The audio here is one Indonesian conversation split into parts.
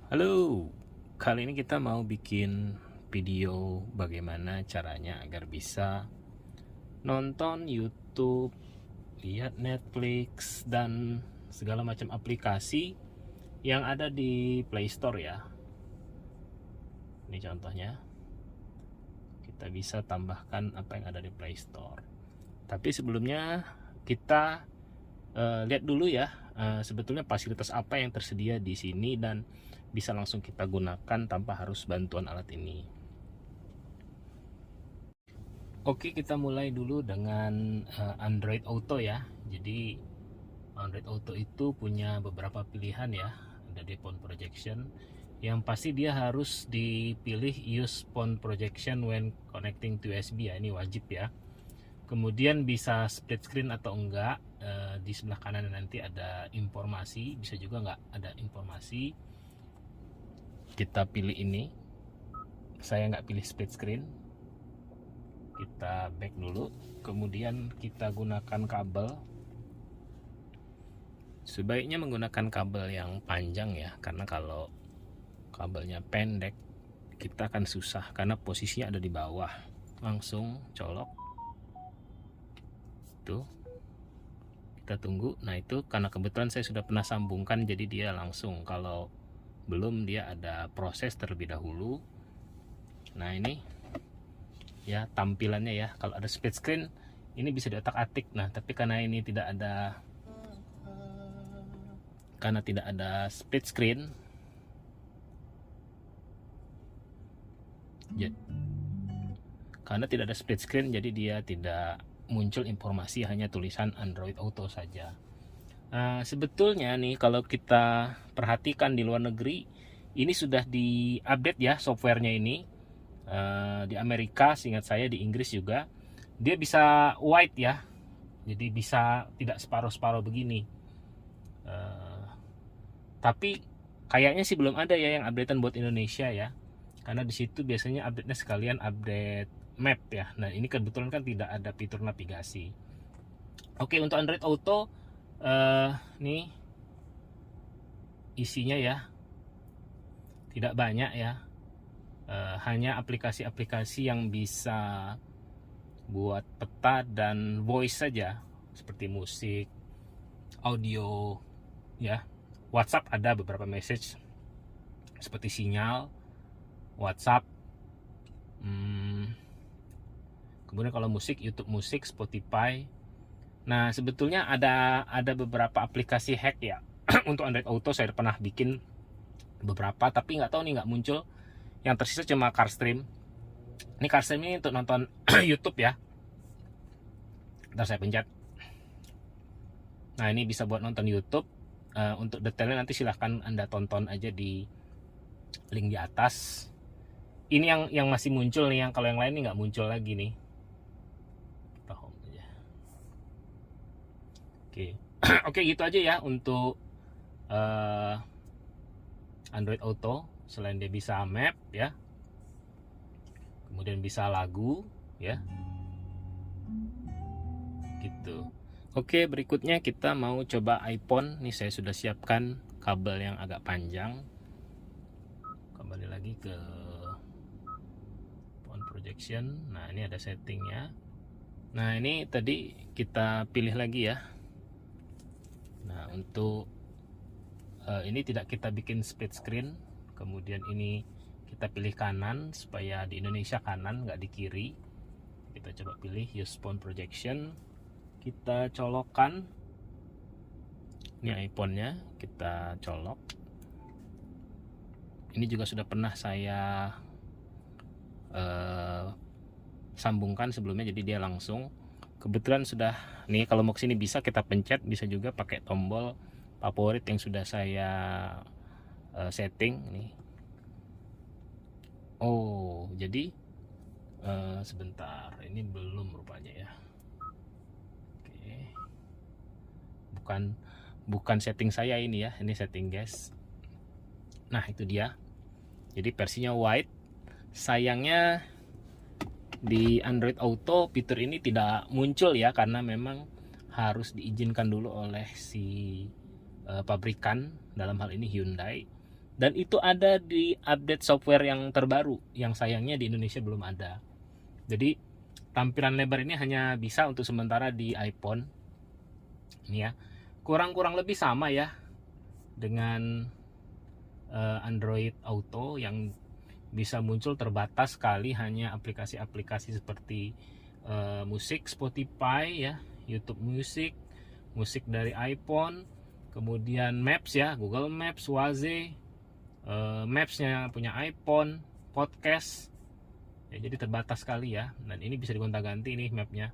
Halo, kali ini kita mau bikin video bagaimana caranya agar bisa nonton YouTube, lihat Netflix, dan segala macam aplikasi yang ada di Play Store ya. Ini contohnya, kita bisa tambahkan apa yang ada di Play Store. Tapi sebelumnya kita lihat dulu ya, sebetulnya fasilitas apa yang tersedia di sini dan bisa langsung kita gunakan tanpa harus bantuan alat ini. Oke, kita mulai dulu dengan Android Auto ya. Jadi Android Auto itu punya beberapa pilihan ya. Ada di phone projection. Yang pasti dia harus dipilih use phone projection when connecting to USB ya. Ini wajib ya. Kemudian bisa split screen atau enggak. Di sebelah kanan nanti ada informasi, bisa juga enggak ada informasi. Kita pilih ini. Saya enggak pilih split screen. Kita back dulu, kemudian kita gunakan kabel. Sebaiknya menggunakan kabel yang panjang ya, karena kalau kabelnya pendek kita akan susah karena posisinya ada di bawah. Langsung colok tuh, kita tunggu. Nah itu karena kebetulan saya sudah pernah sambungkan, jadi dia langsung. Kalau belum, dia ada proses terlebih dahulu. Nah ini ya tampilannya ya. Kalau ada split screen ini bisa diotak-atik. Nah tapi karena ini tidak ada, split screen ya, jadi dia tidak muncul informasi, hanya tulisan Android Auto saja. Sebetulnya nih kalau kita perhatikan di luar negeri ini sudah di-update ya softwarenya ini. Di Amerika, seingat saya, di Inggris juga dia bisa wide ya, jadi bisa tidak separuh-separuh begini. Tapi kayaknya sih belum ada ya yang updatean buat Indonesia ya, karena di situ biasanya update-nya sekalian update map ya. Nah ini kebetulan kan tidak ada fitur navigasi. Oke, untuk Android Auto nih isinya ya tidak banyak ya. Hanya aplikasi-aplikasi yang bisa buat peta dan voice saja, seperti musik, audio ya. WhatsApp ada beberapa message seperti Sinyal, WhatsApp. Kemudian kalau musik, YouTube Musik, Spotify. Nah sebetulnya ada beberapa aplikasi hack ya untuk Android Auto. Saya pernah bikin beberapa, tapi nggak tahu nih, nggak muncul. Yang tersisa cuma CarStream. Ini CarStream ini untuk nonton YouTube ya. Ntar saya pencet. Nah ini bisa buat nonton YouTube. Untuk detailnya nanti silahkan Anda tonton aja di link di atas. Ini yang masih muncul nih, yang kalau yang lain ini nggak muncul lagi nih. Home aja. Oke. Oke, gitu aja ya untuk Android Auto. Selain dia bisa map ya, kemudian bisa lagu ya, gitu. Oke, berikutnya kita mau coba iPhone. Nih saya sudah siapkan kabel yang agak panjang. Kembali lagi ke phone projection. Nah ini ada settingnya. Nah ini tadi kita pilih lagi ya. Nah untuk ini tidak kita bikin split screen. Kemudian ini kita pilih kanan supaya di Indonesia kanan, nggak di kiri. Kita coba pilih use phone projection. Kita colokkan. Ini iPhone-nya, kita colok. Ini juga sudah pernah saya sambungkan sebelumnya, jadi dia langsung. Kebetulan sudah nih, kalau mau kesini bisa kita pencet, bisa juga pakai tombol favorit yang sudah saya setting nih. Oh jadi sebentar, ini belum rupanya ya. Oke, bukan setting saya ini ya, ini setting guys. Nah itu dia, jadi versinya wide. Sayangnya di Android Auto fitur ini tidak muncul ya, karena memang harus diizinkan dulu oleh si pabrikan, dalam hal ini Hyundai. Dan itu ada di update software yang terbaru, yang sayangnya di Indonesia belum ada. Jadi tampilan lebar ini hanya bisa untuk sementara di iPhone. Ini ya, kurang lebih sama ya dengan Android Auto, yang bisa muncul terbatas sekali, hanya aplikasi-aplikasi seperti musik Spotify ya, YouTube Music, musik dari iPhone, kemudian Maps ya, Google Maps, Waze, Maps-nya punya iPhone, podcast ya, jadi terbatas sekali ya. Dan ini bisa digonta-ganti nih mapnya.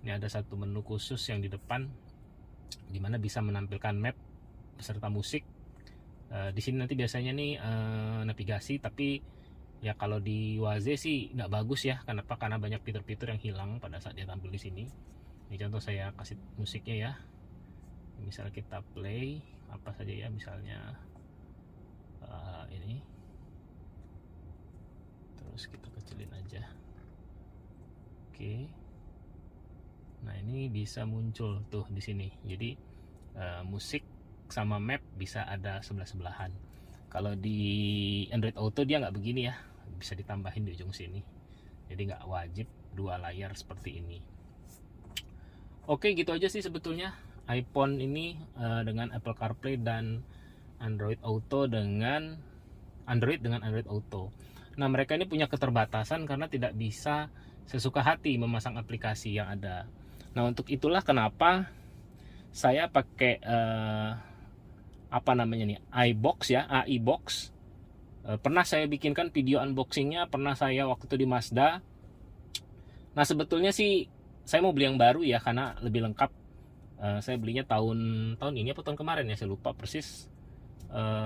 Ini ada satu menu khusus yang di depan dimana bisa menampilkan map beserta musik. Di sini nanti biasanya nih navigasi, tapi ya kalau di Waze sih nggak bagus ya. Kenapa? Karena banyak fitur-fitur yang hilang pada saat dia tampil di sini. Ini contoh saya kasih musiknya ya. Misal kita play apa saja ya, misalnya ini, terus kita kecilin aja. Oke. Nah ini bisa muncul tuh di sini. Jadi musik sama map bisa ada sebelah-sebelahan. Kalau di Android Auto dia nggak begini ya, bisa ditambahin di ujung sini. Jadi nggak wajib dua layar seperti ini. Oke, gitu aja sih sebetulnya iPhone ini dengan Apple CarPlay dan Android Auto dengan Android Auto. Nah, mereka ini punya keterbatasan karena tidak bisa sesuka hati memasang aplikasi yang ada. Nah, untuk itulah kenapa saya pakai apa namanya nih, iBox ya, AI Box. Pernah saya bikinkan video unboxingnya, pernah saya waktu itu di Mazda. Nah, sebetulnya sih saya mau beli yang baru ya, karena lebih lengkap. Saya belinya tahun ini apa tahun kemarin ya, saya lupa persis.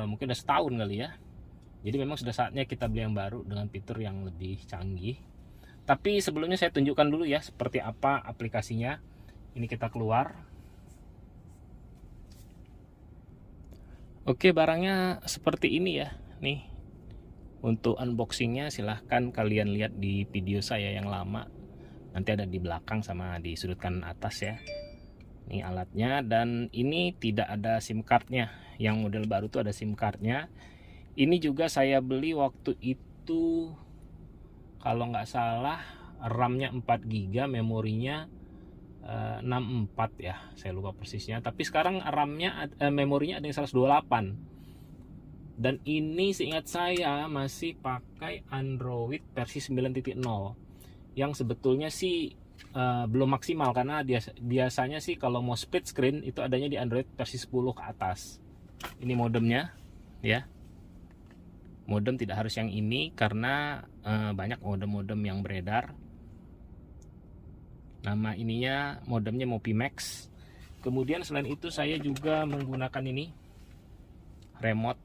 Mungkin udah setahun kali ya. Jadi memang sudah saatnya kita beli yang baru dengan fitur yang lebih canggih. Tapi sebelumnya saya tunjukkan dulu ya seperti apa aplikasinya. Ini kita keluar. Oke, barangnya seperti ini ya. Nih, untuk unboxingnya silahkan kalian lihat di video saya yang lama. Nanti ada di belakang sama di sudut kanan atas ya. Ini alatnya, dan ini tidak ada SIM cardnya. Yang model baru tuh ada SIM cardnya. Ini juga saya beli waktu itu, kalau nggak salah RAM-nya 4 GB, memorinya 64 ya, saya lupa persisnya. Tapi sekarang RAM-nya memorinya ada yang 128. Dan ini seingat saya masih pakai Android versi 9.0, yang sebetulnya sih belum maksimal, karena biasanya sih kalau mau split screen itu adanya di Android versi 10 ke atas. Ini modemnya ya. Modem tidak harus yang ini karena banyak modem-modem yang beredar. Nama ininya modemnya Mopimax. Kemudian selain itu saya juga menggunakan ini remote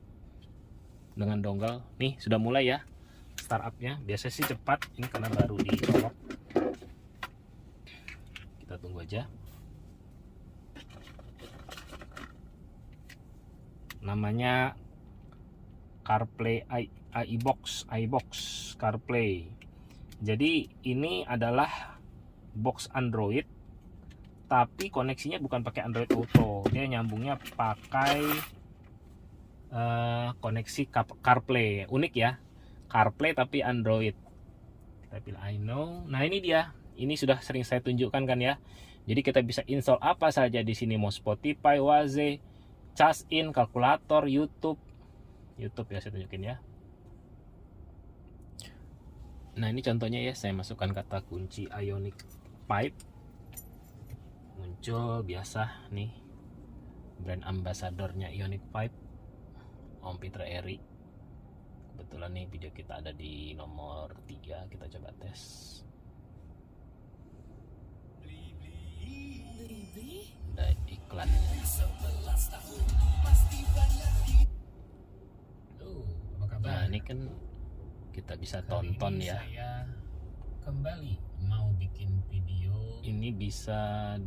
dengan dongle. Nih sudah mulai ya startupnya. Biasa sih cepat, ini karena baru dicolok. Kita tunggu aja. Namanya CarPlay iBox CarPlay. Jadi ini adalah box Android, tapi koneksinya bukan pakai Android Auto. Dia nyambungnya pakai koneksi CarPlay. Unik ya, CarPlay tapi Android. Kita pilih I know. Nah ini dia. Ini sudah sering saya tunjukkan kan ya. Jadi kita bisa install apa saja di sini, mau Spotify, Waze, Charge-in, kalkulator, YouTube ya, saya tunjukin ya. Nah ini contohnya ya, saya masukkan kata kunci Ionic Pipe, muncul biasa nih brand ambasadornya Ionic Pipe, Om Peter Eri. Kebetulan nih video kita ada di nomor 3, kita coba tes. Ada iklannya. Nah ini kan kita bisa tonton ya. Saya kembali mau bikin video. Ini bisa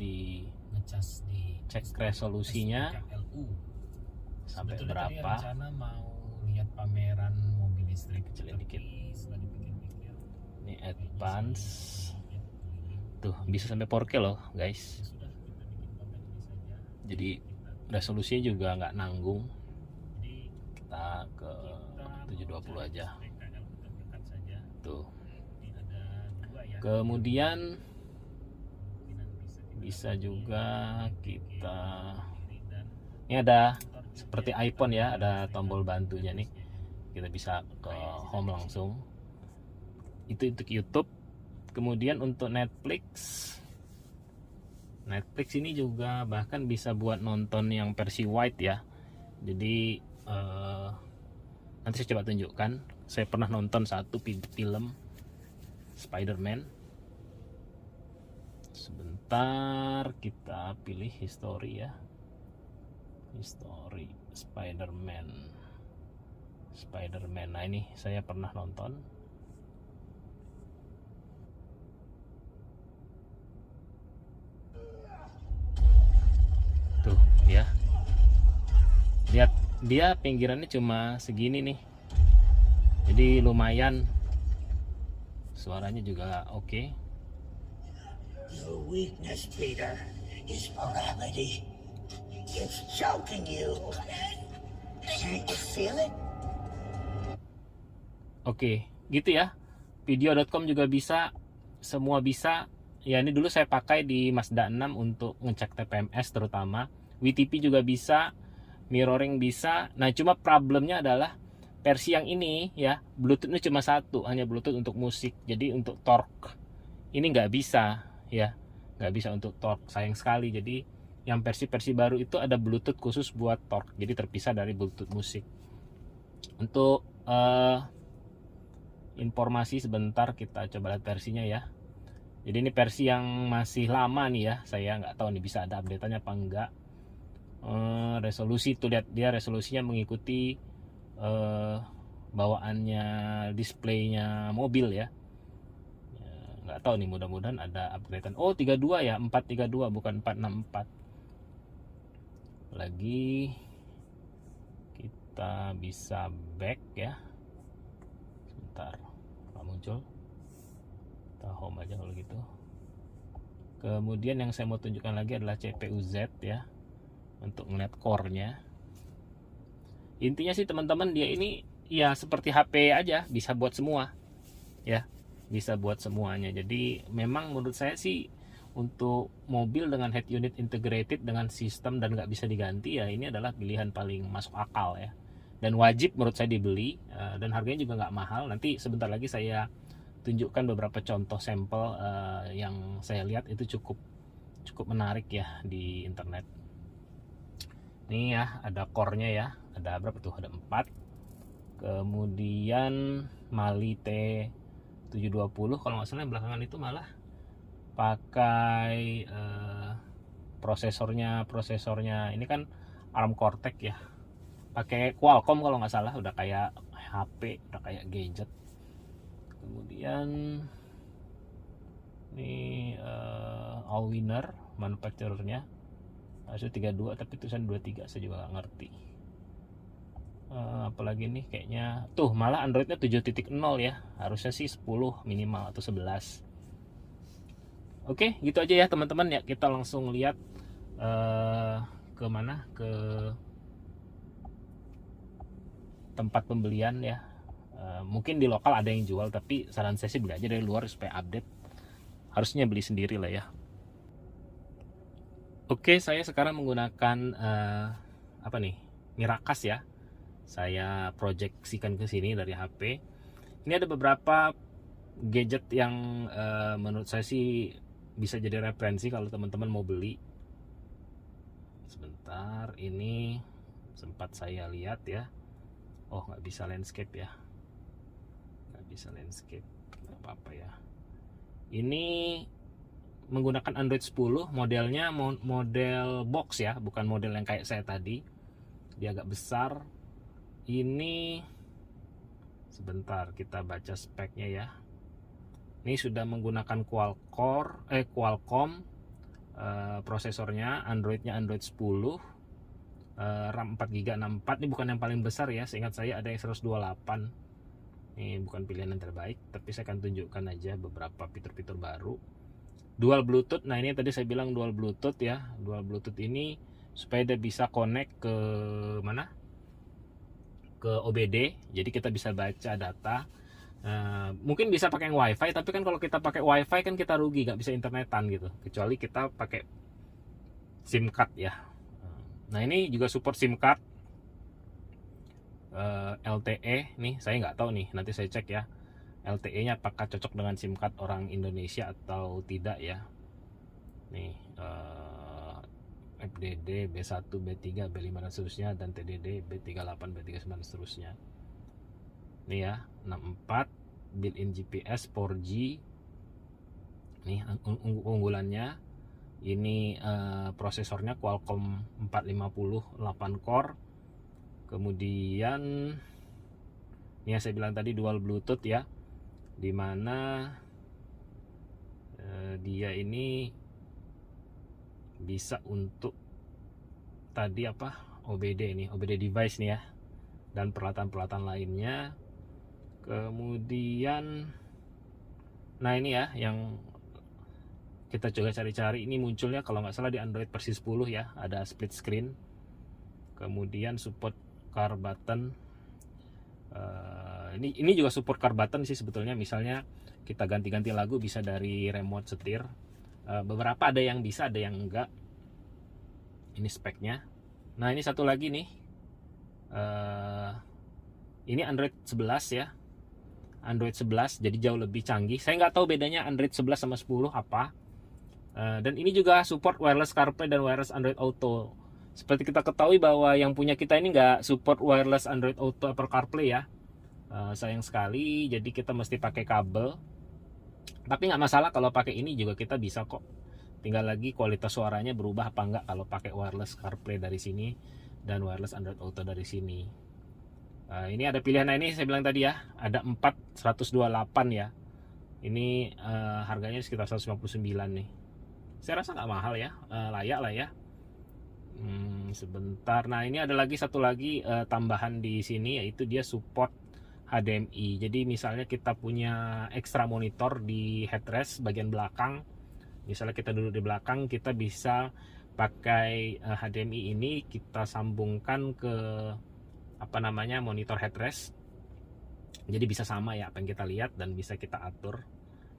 ngecas di cek resolusinya sampai berapa. Rencana mau lihat pameran mobil listrik, kecilin dikit. Ini advance. Tuh bisa sampai 4K loh guys. Jadi resolusinya juga nggak nanggung. kita ke 720 aja tuh. Kemudian bisa juga kita, ini ada seperti iPhone ya, ada tombol bantunya nih, kita bisa ke home langsung. Itu untuk YouTube. Kemudian untuk Netflix ini juga bahkan bisa buat nonton yang versi wide ya. Jadi nanti saya coba tunjukkan. Saya pernah nonton satu film Spider-Man. Sebentar, kita pilih history ya. History Spider-Man. Nah ini saya pernah nonton. Tuh ya. Lihat, dia pinggirannya cuma segini nih. Jadi lumayan. Suaranya juga oke. Your weakness, Peter, is morality. It's choking you. Can't you feel it? Oke, gitu ya. Video.com juga bisa, semua bisa. Ya ini dulu saya pakai di Mazda 6 untuk ngecek TPMS terutama. WTP juga bisa, mirroring bisa. Nah cuma problemnya adalah versi yang ini ya, Bluetoothnya cuma satu, hanya Bluetooth untuk musik. Jadi untuk torque ini nggak bisa ya, nggak bisa untuk torque, sayang sekali. Jadi yang versi baru itu ada Bluetooth khusus buat torque, jadi terpisah dari Bluetooth musik. Untuk informasi sebentar, kita coba lihat versinya ya. Jadi ini versi yang masih lama nih ya, saya nggak tahu nih bisa ada update-nya apa enggak. Resolusi tuh, lihat dia resolusinya mengikuti bawaannya displaynya mobil ya. Nggak tahu nih, mudah-mudahan ada upgradean. Oh 32 ya, 432 bukan 464. Lagi kita bisa back ya. Sebentar, nggak muncul. Kita home aja kalau gitu. Kemudian yang saya mau tunjukkan lagi adalah CPU Z ya, untuk ngeliat core-nya. Intinya sih teman-teman, dia ini ya seperti HP aja, bisa buat semua ya, bisa buat semuanya. Jadi memang menurut saya sih untuk mobil dengan head unit integrated dengan sistem dan nggak bisa diganti ya, ini adalah pilihan paling masuk akal ya, dan wajib menurut saya dibeli. Dan harganya juga nggak mahal. Nanti sebentar lagi saya tunjukkan beberapa contoh sampel yang saya lihat itu cukup menarik ya di internet. Ini ya, ada core-nya ya, ada berapa tuh, ada 4. Kemudian Mali T720 kalau nggak salah, yang belakangan itu malah pakai prosesornya ini kan ARM Cortex ya, pakai Qualcomm kalau nggak salah, udah kayak HP, udah kayak gadget. Kemudian ini Allwinner manufacturernya, harusnya 32 tapi tulisan 23, saya juga nggak ngerti. Apalagi nih, kayaknya tuh malah Androidnya 7.0 ya, harusnya sih 10 minimal atau 11. Oke, gitu aja ya teman-teman ya. Kita langsung lihat ke mana, ke tempat pembelian ya. Mungkin di lokal ada yang jual, tapi saran saya sih beli aja dari luar supaya update. Harusnya beli sendiri lah ya. Oke, saya sekarang menggunakan apa nih, Miracast ya. Saya proyeksikan ke sini dari HP. Ini ada beberapa gadget yang menurut saya sih bisa jadi referensi kalau teman-teman mau beli. Sebentar, ini sempat saya lihat ya. Oh, nggak bisa landscape ya, nggak bisa landscape, nggak apa-apa ya. Ini menggunakan Android 10, modelnya model box ya, bukan model yang kayak saya tadi. Dia agak besar. Ini sebentar, kita baca speknya ya. Ini sudah menggunakan Qualcomm prosesornya, Androidnya Android 10, RAM 4GB 64. Ini bukan yang paling besar ya, seingat saya ada yang 128. Ini bukan pilihan yang terbaik, tapi saya akan tunjukkan aja beberapa fitur-fitur baru. Dual Bluetooth, nah ini tadi saya bilang dual Bluetooth ya. Dual Bluetooth ini supaya dia bisa connect ke mana? ke OBD, jadi kita bisa baca data. Mungkin bisa pakai yang WiFi, tapi kan kalau kita pakai WiFi kan kita rugi, nggak bisa internetan gitu, kecuali kita pakai SIM card ya. Nah ini juga support SIM card LTE nih, saya nggak tahu nih, nanti saya cek ya LTE-nya apakah cocok dengan SIM card orang Indonesia atau tidak ya. Nih FDD B1, B3, B5 dan seterusnya, dan TDD B38, B39 dan seterusnya. Nih ya, 64 built-in GPS 4G. Nih unggulannya. Ini prosesornya Qualcomm 450 8 core. Kemudian ini yang saya bilang tadi dual Bluetooth ya, dimana dia ini bisa untuk tadi apa OBD nih, OBD device nih ya, dan peralatan-peralatan lainnya. Kemudian nah ini ya yang kita coba cari-cari, ini munculnya kalau nggak salah di Android versi 10 ya, ada split screen. Kemudian support car button. Ini juga support car button sih sebetulnya, misalnya kita ganti-ganti lagu bisa dari remote setir. Beberapa ada yang bisa, ada yang enggak. Ini speknya. Nah ini satu lagi nih, ini Android 11 ya, Android 11 jadi jauh lebih canggih. Saya nggak tahu bedanya Android 11 sama 10 apa. Dan ini juga support wireless CarPlay dan wireless Android Auto. Seperti kita ketahui bahwa yang punya kita ini nggak support wireless Android Auto atau CarPlay ya. Sayang sekali, jadi kita mesti pakai kabel. Tapi nggak masalah, kalau pakai ini juga kita bisa kok. Tinggal lagi kualitas suaranya berubah apa enggak kalau pakai wireless CarPlay dari sini dan wireless Android Auto dari sini. Ini ada pilihan, nah ini saya bilang tadi ya, ada 4 128 ya. Ini harganya sekitar 159 nih. Saya rasa nggak mahal ya, layak lah ya. Sebentar, nah ini ada lagi satu lagi tambahan di sini, yaitu dia support HDMI. Jadi misalnya kita punya extra monitor di headrest bagian belakang, misalnya kita duduk di belakang, kita bisa pakai HDMI ini, kita sambungkan ke apa namanya monitor headrest, jadi bisa sama ya apa yang kita lihat dan bisa kita atur.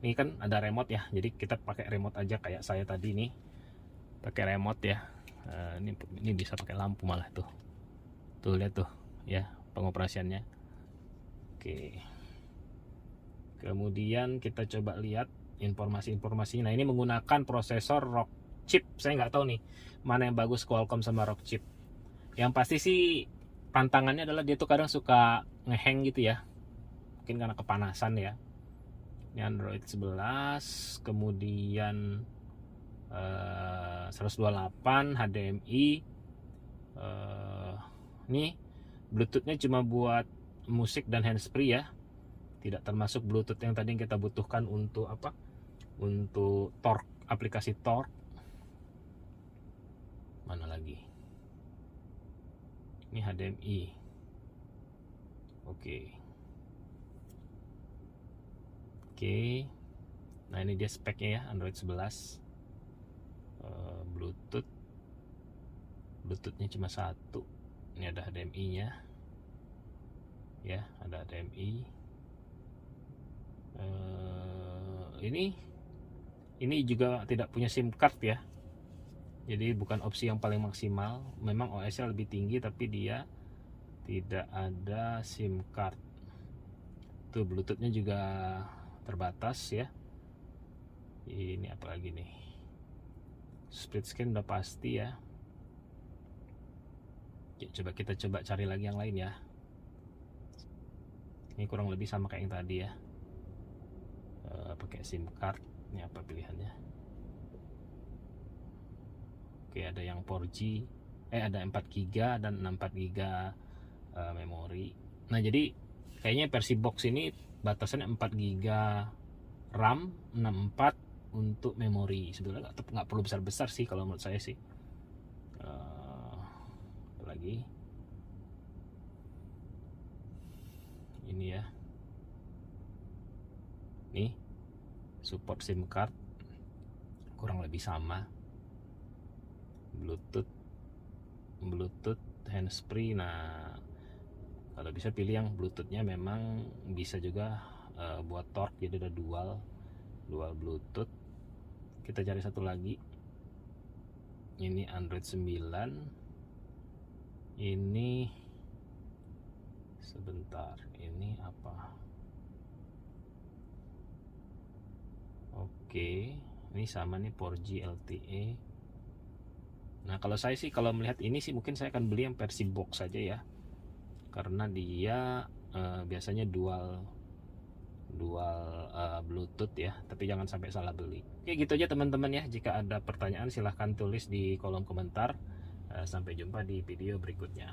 Ini kan ada remote ya, jadi kita pakai remote aja kayak saya tadi nih pakai remote ya. Ini bisa pakai lampu malah tuh lihat tuh ya pengoperasiannya. Oke, kemudian kita coba lihat informasi-informasinya. Nah ini menggunakan prosesor Rockchip. Saya nggak tahu nih mana yang bagus, Qualcomm sama Rockchip. Yang pasti sih pantangannya adalah dia tuh kadang suka ngehang gitu ya, mungkin karena kepanasan ya. Ini Android 11, kemudian 128 HDMI. Ini Bluetoothnya cuma buat musik dan handsfree ya, tidak termasuk Bluetooth yang tadi kita butuhkan untuk apa, untuk Torque, aplikasi Torque. Mana lagi, ini HDMI. Oke, nah ini dia speknya ya, Android 11. Bluetoothnya cuma satu. Ini ada HDMI nya ya, ada HDMI. Ini juga tidak punya SIM card ya, jadi bukan opsi yang paling maksimal. Memang OS nya lebih tinggi tapi dia tidak ada SIM card. Tuh Bluetoothnya juga terbatas ya. Ini apa lagi nih, split screen udah pasti ya. Coba kita cari lagi yang lain ya. Ini kurang lebih sama kayak yang tadi ya, pakai SIM card. Ini apa pilihannya? Oke, ada yang 4G, ada 4GB dan 64GB memori. Nah jadi kayaknya versi box ini batasannya 4GB RAM, 64 untuk memori. Sebenarnya nggak perlu besar-besar sih kalau menurut saya sih. Lagi ini ya, nih support SIM card kurang lebih sama. Bluetooth handsfree. Nah Kalau bisa pilih yang Bluetoothnya memang bisa juga buat torque, jadi ada dual Bluetooth. Kita cari satu lagi. Ini Android 9. Ini sebentar, ini apa? Oke, ini sama nih 4G LTE. Nah, kalau saya sih kalau melihat ini sih mungkin saya akan beli yang versi box saja ya. Karena dia biasanya dual Bluetooth ya, tapi jangan sampai salah beli. Oke, gitu aja teman-teman ya. Jika ada pertanyaan silahkan tulis di kolom komentar. Sampai jumpa di video berikutnya.